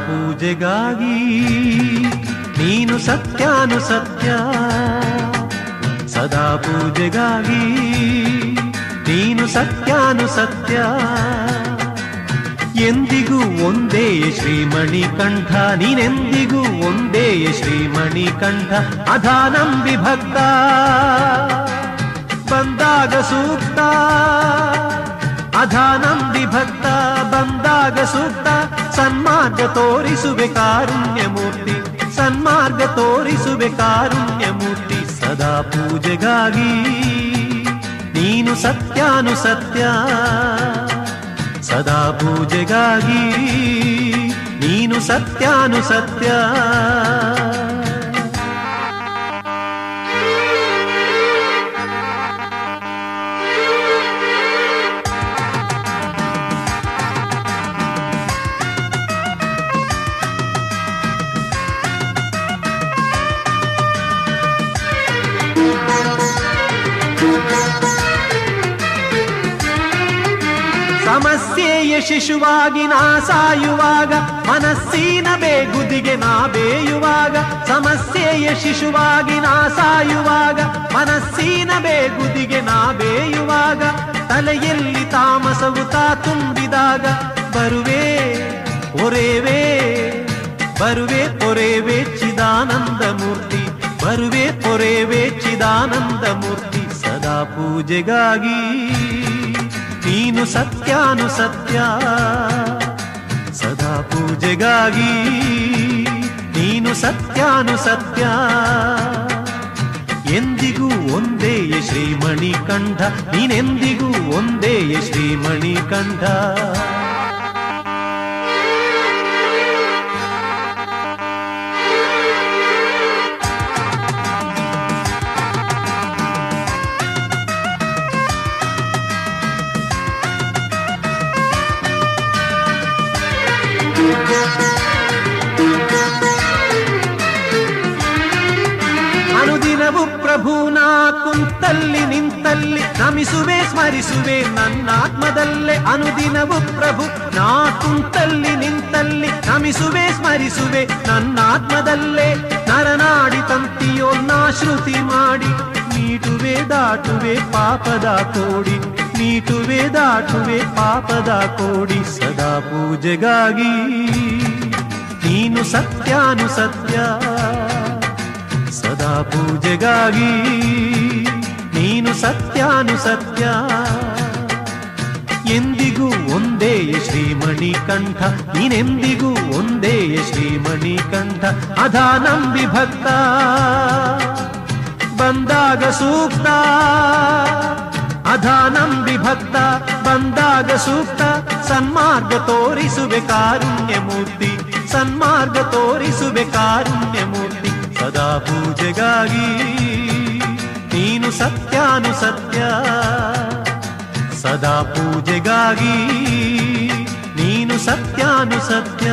ಪೂಜೆಗಾಗಿ ನೀನು ಸತ್ಯಾನುಸತ್ಯ, ಸದಾ ಪೂಜೆಗಾಗಿ ನೀನು ಸತ್ಯಾನುಸತ್ಯ. ಎಂದಿಗೂ ಒಂದೇ ಶ್ರೀಮಣಿಕಂಠ, ನೀನೆಂದಿಗೂ ಒಂದೇ ಶ್ರೀಮಣಿಕಂಠ. ಅಧಾನಂಬಿ ಭಕ್ತ ಬಂದಾಗ ಸೂಕ್ತ, ಅಧಾನಂಬಿ ಭಕ್ತ ಬಂದಾಗ ಸೂಕ್ತ. ಸನ್ಮಾರ್ಗ ತೋರಿಸುವೆ ಕಾರುಣ್ಯಮೂರ್ತಿ, ಸನ್ಮಾರ್ಗ ತೋರಿಸುವೆ ಕಾರುಣ್ಯಮೂರ್ತಿ. ಸದಾ ಪೂಜೆಗಾಗಿ ನೀನು ಸತ್ಯಾನುಸತ್ಯ, ಸದಾ ಪೂಜೆಗಾಗಿ ನೀನು ಸತ್ಯಾನುಸತ್ಯ. ಸಮಸ್ಯೆಯ ಶಿಶುವಾಗಿ ನಾ ಸಾಯುವಾಗ, ಮನಸ್ಸಿನ ಬೇಗುದಿಗೆ ನಾ ಬೇಯುವಾಗ. ಸಮಸ್ಯೆಯ ಶಿಶುವಾಗಿ ನಾ ಸಾಯುವಾಗ, ಮನಸ್ಸಿನ ಬೇಗುದಿಗೆ ನಾ ಬೇಯುವಾಗ. ತಲೆಯಲ್ಲಿ ತಾಮಸವು ತಾ ತುಂಬಿದಾಗ ಬರುವೆ ಒರೆವೆ, ಬರುವೆ ಪೊರೆವೆ ಚಿದಾನಂದ ಮೂರ್ತಿ, ಬರುವೆ ಪೊರೆವೆ ಚಿದಾನಂದ ಮೂರ್ತಿ. ಸದಾ ಪೂಜೆಗಾಗಿ ನೀನು ಸತ್ಯಾನುಸತ್ಯ, ಸದಾ ಪೂಜೆಗಾಗಿ ನೀನು ಸತ್ಯಾನುಸತ್ಯ. ಎಂದಿಗೂ ಒಂದೇ ಶ್ರೀಮಣಿಕಂಠ, ನೀನೆಂದಿಗೂ ಒಂದೇ ಶ್ರೀಮಣಿಕಂಠ. ಅನುದಿನವು ಪ್ರಭುನಾ ಕುಂತಲ್ಲಿ ನಿಂತಲ್ಲಿ ನಮಿಸುವೆ ಸ್ಮರಿಸುವೆ ನನ್ನಾತ್ಮದಲ್ಲೇ. ಅನುದಿನವು ಪ್ರಭು ನಾ ಕುಂತಲ್ಲಿ ನಿಂತಲ್ಲಿ ನಮಿಸುವೆ ಸ್ಮರಿಸುವೆ ನನ್ನಾತ್ಮದಲ್ಲೇ. ನರನಾಡಿ ತಂತಿಯೋನ್ನ ಶ್ರುತಿ ಮಾಡಿ ನೀಟುವೆ ದಾಟುವೆ ಪಾಪದ ಕೋಡಿ, ನೀಟುವೆ ದಾಟುವೆ ಪಾಪದ ಕೋಡಿ. ಸದಾ ಪೂಜೆಗಾಗಿ ನೀನು ಸತ್ಯಾನುಸತ್ಯ, ಸದಾ ಪೂಜೆಗಾಗಿ ನೀನು ಸತ್ಯಾನುಸತ್ಯ. ಎಂದಿಗೂ ಒಂದೇ ಶ್ರೀಮಣಿಕಂಠ, ನೀನೆಂದಿಗೂ ಒಂದೇ ಶ್ರೀಮಣಿಕಂಠ. ಅಧಾನಂಬಿ ಭಕ್ತ ಬಂದಾಗ ಸೂಕ್ತ, ಅಧಾನಂಬಿ ಭಕ್ತ ಬಂದಾಗ ಸೂಕ್ತ. ಸನ್ಮಾರ್ಗ ತೋರಿಸುವೆ ಕಾರುಣ್ಯಮೂರ್ತಿ, ಸನ್ಮಾರ್ಗ ತೋರಿಸುವೆ ಕಾರುಣ್ಯಮೂರ್ತಿ. ಸದಾ ಪೂಜೆಗಾಗಿ ನೀನು ಸತ್ಯಾನುಸತ್ಯ, ಸದಾ ಪೂಜೆಗಾಗಿ ನೀನು ಸತ್ಯಾನುಸತ್ಯ.